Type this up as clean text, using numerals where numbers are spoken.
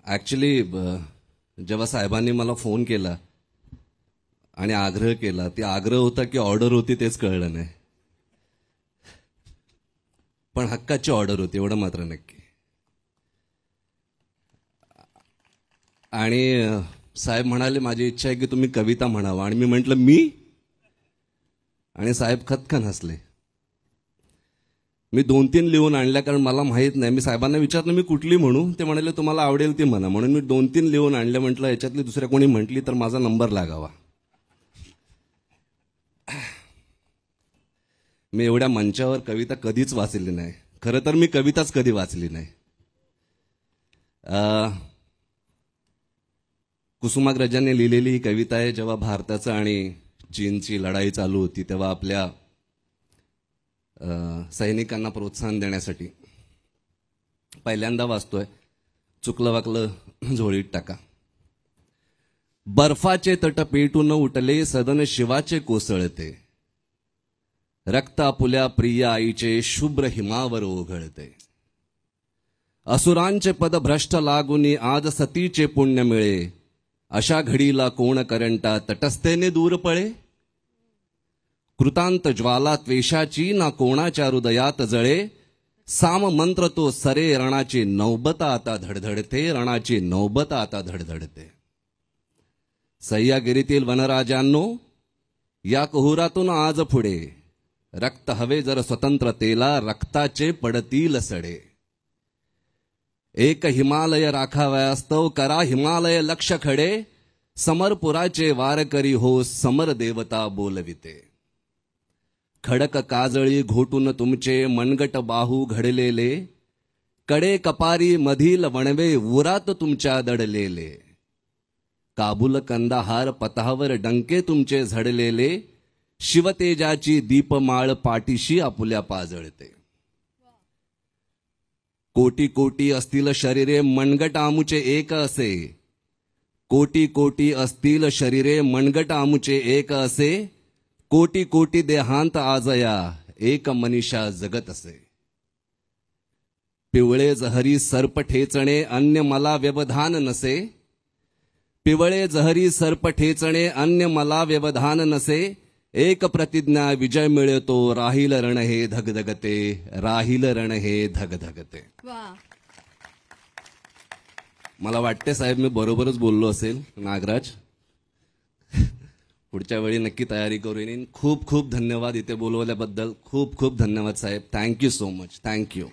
Actually जेव्हा साहेबांनी मला फोन केला आणि आग्रह केला, ती आग्रह होता की ऑर्डर होती तेच कळलं नाही, पण हक्काची ऑर्डर होती एवढं मात्र नक्की. आणि साहेब म्हणाले माझी इच्छा आहे की तुम्ही कविता म्हणावा, आणि मी म्हटलं मी, आणि साहेब खतखन हसले. मी 2-3 लिहून आणल्या, कारण मला माहित नाही. मी साहेबांना विचारलं मी कुठली म्हणू, ते म्हणाले तुम्हाला आवडेल ती म्हणा. म्हणून मी 2-3 लिहून आणल्या. म्हटलं याच्यातली दुसऱ्या कोणी म्हटली तर माझा नंबर लागावा. मी एवढ्या मंचावर कविता कधीच वाचली नाही. खरं तर मी कविताच कधी वाचली नाही. कुसुमाग्रजांनी लिहिलेली ही कविता आहे. जेव्हा भारताचं आणि चीनची लढाई चालू होती तेव्हा आपल्या सैनिकांना प्रोत्साहन देण्यासाठी. पहिल्यांदा वाचतोय, चुकलं वाकलं झोळीत टाका. बर्फाचे तट पेटून उठले सदन शिवाचे कोसळते, रक्त आपुल्या प्रिय आईचे शुभ्र हिमावर ओघळते. असुरांचे पद भ्रष्ट लागुनी आज सतीचे पुण्य मिळे, अशा घडीला कोण करंटा तटस्थेने दूर पळे. कृतांत ज्वाला त्वेषाची ना कोणाच्या हृदयात जळे, साम मंत्र तो सरे रणाची नौबत आता धडधडते, रणाची नौबत आता धडधडते. सह्यागिरीतील वनराजांनो, या कुहुरातून आज पुढे रक्त हवे जर स्वतंत्रतेला, रक्ताचे पडतील सडे. एक हिमालय राखावयास्तव करा हिमालय लक्ष खडे, समरपुराचे वारकरी हो समर देवता बोलविते. खडक काजळी घोटून तुमचे मनगट बाहू घडलेले, कडे कपारी मधील वणवे उरात तुमच्या दडलेले. काबूल कंदाहार पथावर डंके तुमचे झडलेले, शिवतेजाची दीपमाळ पाठीशी आपुल्या पाजळते. कोटी कोटी असतील शरीरे मनगट आमुचे एक असे, कोटी कोटी असतील शरीरे मनगट आमुचे एक असे. कोटी कोटी देहांत आजया एक मनीषा जगत असे. पिवळे जहरी सर्प ठेचणे अन्य मला व्यवधान नसे, पिवळे जहरी सर्प ठेचणे अन्य मला व्यवधान नसे. एक प्रतिज्ञा विजय मिळतो, राहील रण हे धगधगते, राहील रण हे धगधगते. मला वाटते साहेब मी बरोबरच बोललो असेल. नागराज, पुढच्या वेळी नक्की तयारी करून. खूप खूप धन्यवाद इथे बोलवल्याबद्दल. खूप खूप धन्यवाद साहेब. Thank you so much. थँक्यू.